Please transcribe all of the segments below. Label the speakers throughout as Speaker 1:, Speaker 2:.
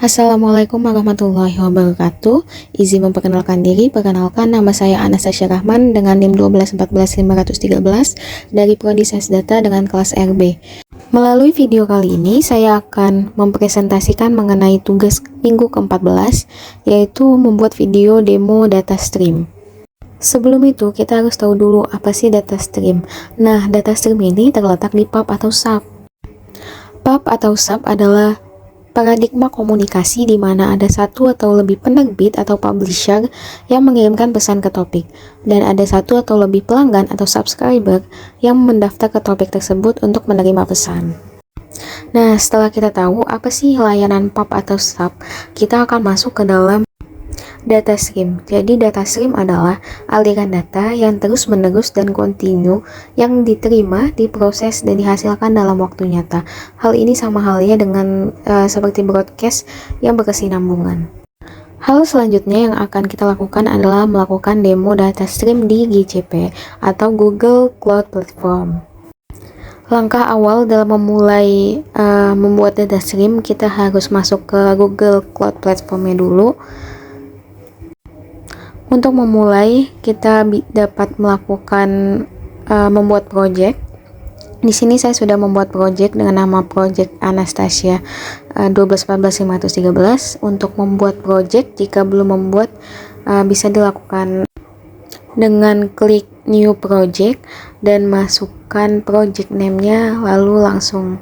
Speaker 1: Assalamualaikum warahmatullahi wabarakatuh. Izin memperkenalkan diri, perkenalkan nama saya Anastasia Rahman dengan NIM 1214513 dari Prodi Sains Data dengan kelas RB. Melalui video kali ini, saya akan mempresentasikan mengenai tugas minggu ke-14, yaitu membuat video demo data stream. Sebelum itu, kita harus tahu dulu apa sih data stream. Nah, data stream ini terletak di pub atau sub. Pub atau sub adalah paradigma komunikasi di mana ada satu atau lebih penerbit atau publisher yang mengirimkan pesan ke topik, dan ada satu atau lebih pelanggan atau subscriber yang mendaftar ke topik tersebut untuk menerima pesan. Nah, setelah kita tahu apa sih layanan pub atau sub, kita akan masuk ke dalam data stream. Jadi data stream adalah aliran data yang terus-menerus dan kontinu yang diterima, diproses, dan dihasilkan dalam waktu nyata. Hal ini sama halnya dengan seperti broadcast yang berkesinambungan. Hal selanjutnya yang akan kita lakukan adalah melakukan demo data stream di GCP atau Google Cloud Platform. Langkah awal dalam memulai membuat data stream, kita harus masuk ke Google Cloud Platformnya dulu. Untuk memulai, kita dapat melakukan membuat project. Di sini saya sudah membuat project dengan nama project Anastasia 1214513. Untuk membuat project, jika belum membuat, bisa dilakukan dengan klik new project dan masukkan project name-nya, lalu langsung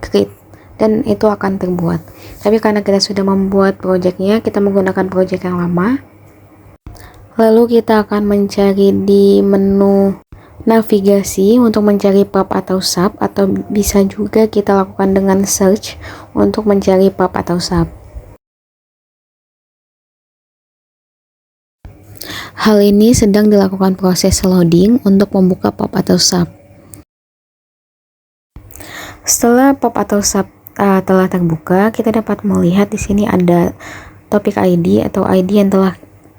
Speaker 1: create, dan itu akan terbuat. Tapi karena kita sudah membuat projectnya, kita menggunakan project yang lama. Lalu kita akan mencari di menu navigasi untuk mencari pub atau sub, atau bisa juga kita lakukan dengan search untuk mencari pub atau sub. Hal ini sedang dilakukan proses loading untuk membuka pub atau sub. Setelah pub atau sub telah terbuka, kita dapat melihat di sini ada topik ID atau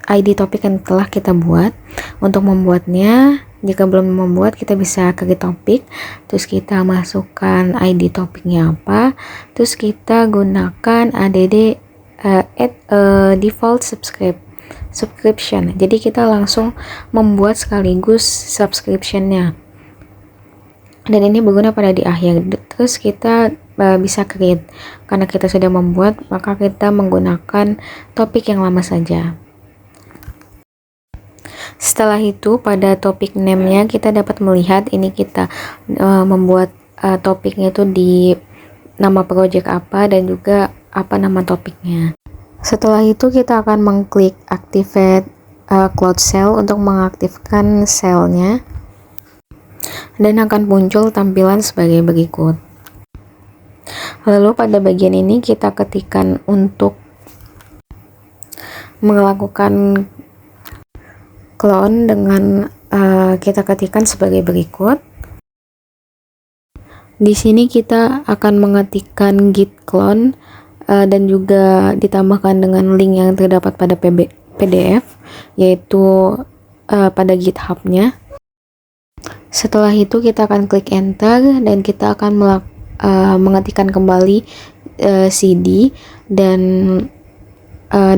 Speaker 1: ID topik yang telah kita buat. Untuk membuatnya, jika belum membuat, kita bisa klik topik, terus kita masukkan ID topiknya apa, terus kita gunakan add add default subscription. Jadi kita langsung membuat sekaligus subscriptionnya, dan ini berguna pada di akhir. Terus kita bisa create. Karena kita sudah membuat, maka kita menggunakan topik yang lama saja. Setelah itu, pada topik name-nya kita dapat melihat ini kita membuat topiknya itu di nama project apa dan juga apa nama topiknya. Setelah itu kita akan mengklik activate cloud cell untuk mengaktifkan selnya, dan akan muncul tampilan sebagai berikut. Lalu pada bagian ini kita ketikkan untuk melakukan clone dengan kita ketikkan sebagai berikut. Di sini kita akan mengetikkan git clone dan juga ditambahkan dengan link yang terdapat pada PDF, yaitu pada GitHub-nya. Setelah itu kita akan klik enter dan kita akan mengetikkan kembali cd dan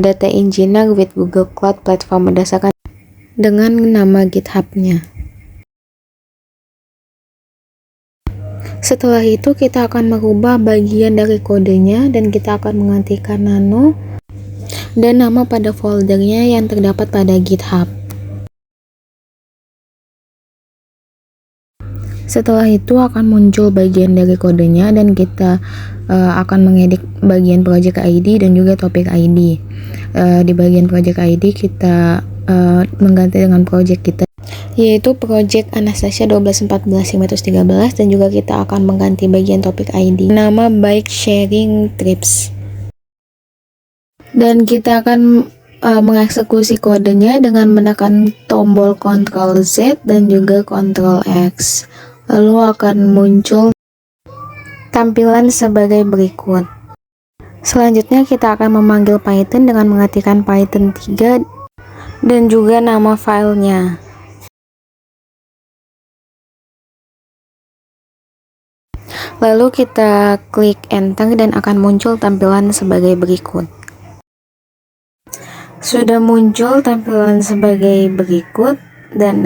Speaker 1: data engineer with Google Cloud Platform berdasarkan dengan nama GitHub-nya. Setelah itu kita akan merubah bagian dari kodenya dan kita akan menggantikan nano dan nama pada foldernya yang terdapat pada GitHub. Setelah itu akan muncul bagian dari kodenya dan kita akan mengedit bagian project ID dan juga topik ID. Di bagian project ID kita mengganti dengan project kita, yaitu project Anastasia 1214513, dan juga kita akan mengganti bagian topik ID nama bike sharing trips. Dan kita akan mengeksekusi kodenya dengan menekan tombol Ctrl Z dan juga Ctrl X. Lalu akan muncul tampilan sebagai berikut. Selanjutnya kita akan memanggil Python dengan mengetikkan Python 3 dan juga nama filenya. Lalu kita klik enter dan akan muncul tampilan sebagai berikut. Sudah muncul tampilan sebagai berikut, dan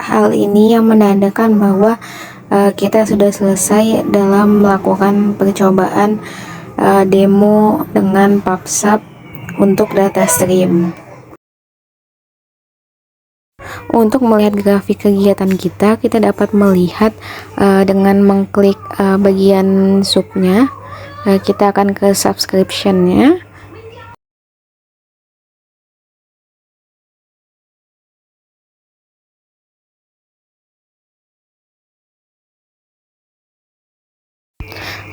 Speaker 1: hal ini yang menandakan bahwa kita sudah selesai dalam melakukan percobaan demo dengan PubSub untuk data stream. Untuk melihat grafik kegiatan kita dapat melihat dengan mengklik bagian subnya. Kita akan ke subscription-nya.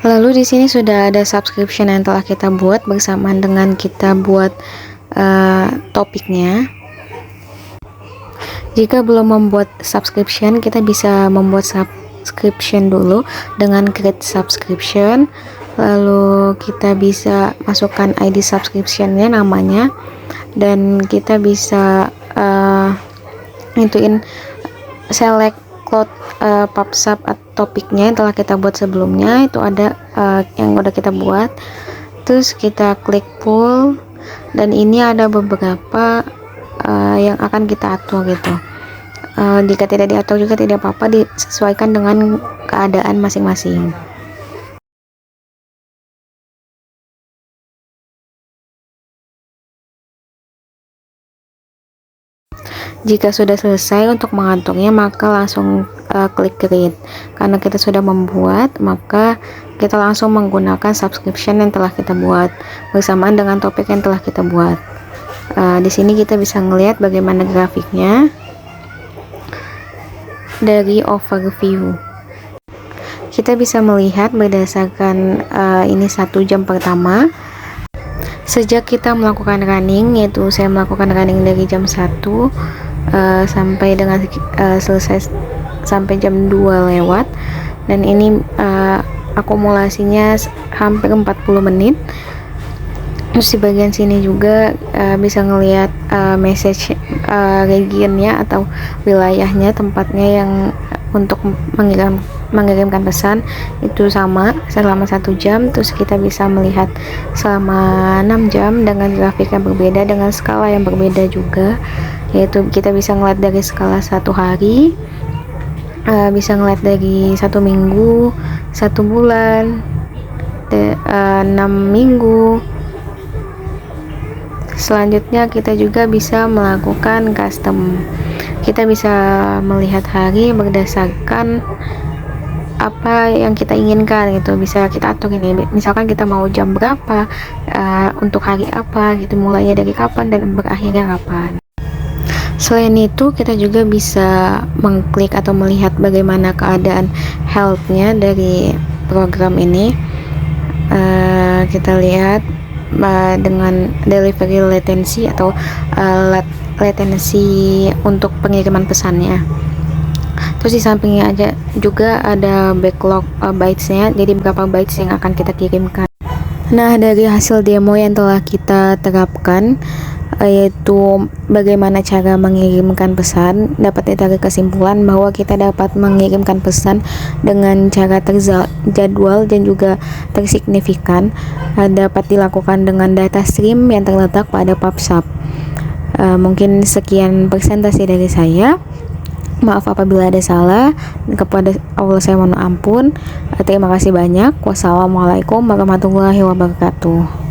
Speaker 1: Lalu di sini sudah ada subscription yang telah kita buat bersamaan dengan kita buat topiknya. Jika belum membuat subscription, kita bisa membuat subscription dulu dengan create subscription. Lalu kita bisa masukkan ID subscriptionnya, namanya, dan kita bisa ituin select cloud PubSub topiknya yang telah kita buat sebelumnya. Itu ada yang udah kita buat, terus kita klik full, dan ini ada beberapa yang akan kita atur gitu. Jika tidak diatur juga tidak apa-apa, disesuaikan dengan keadaan masing-masing. Jika sudah selesai untuk mengaturnya, maka langsung klik create. Karena kita sudah membuat, maka kita langsung menggunakan subscription yang telah kita buat bersamaan dengan topik yang telah kita buat. Di sini kita bisa melihat bagaimana grafiknya dari overview. Kita bisa melihat berdasarkan ini 1 jam pertama. Sejak kita melakukan running, yaitu saya melakukan running dari jam 1 sampai dengan selesai sampai jam 2 lewat, dan ini akumulasinya hampir 40 menit. Terus di bagian sini juga bisa ngelihat message regionnya atau wilayahnya, tempatnya yang untuk mengirimkan pesan itu sama selama 1 jam. Terus kita bisa melihat selama 6 jam dengan grafik yang berbeda, dengan skala yang berbeda juga, yaitu kita bisa ngeliat dari skala 1 hari, bisa ngeliat dari 1 minggu, 1 bulan, 6 minggu. Selanjutnya kita juga bisa melakukan custom. Kita bisa melihat hari berdasarkan apa yang kita inginkan gitu. Bisa kita atur ini, misalkan kita mau jam berapa, untuk hari apa gitu, mulainya dari kapan dan berakhirnya kapan. Selain itu, kita juga bisa mengklik atau melihat bagaimana keadaan health-nya dari program ini. Kita lihat dengan delivery latency atau latency untuk pengiriman pesannya. Terus di sampingnya aja juga ada backlog bytes-nya, jadi berapa bytes yang akan kita kirimkan. Nah, dari hasil demo yang telah kita terapkan, yaitu bagaimana cara mengirimkan pesan, dapat ditarik kesimpulan bahwa kita dapat mengirimkan pesan dengan cara terjadwal dan juga tersignifikan, dapat dilakukan dengan data stream yang terletak pada PubSub. Mungkin sekian presentasi dari saya. Maaf apabila ada salah, kepada Allah saya mohon ampun. Terima kasih banyak. Wassalamualaikum warahmatullahi wabarakatuh.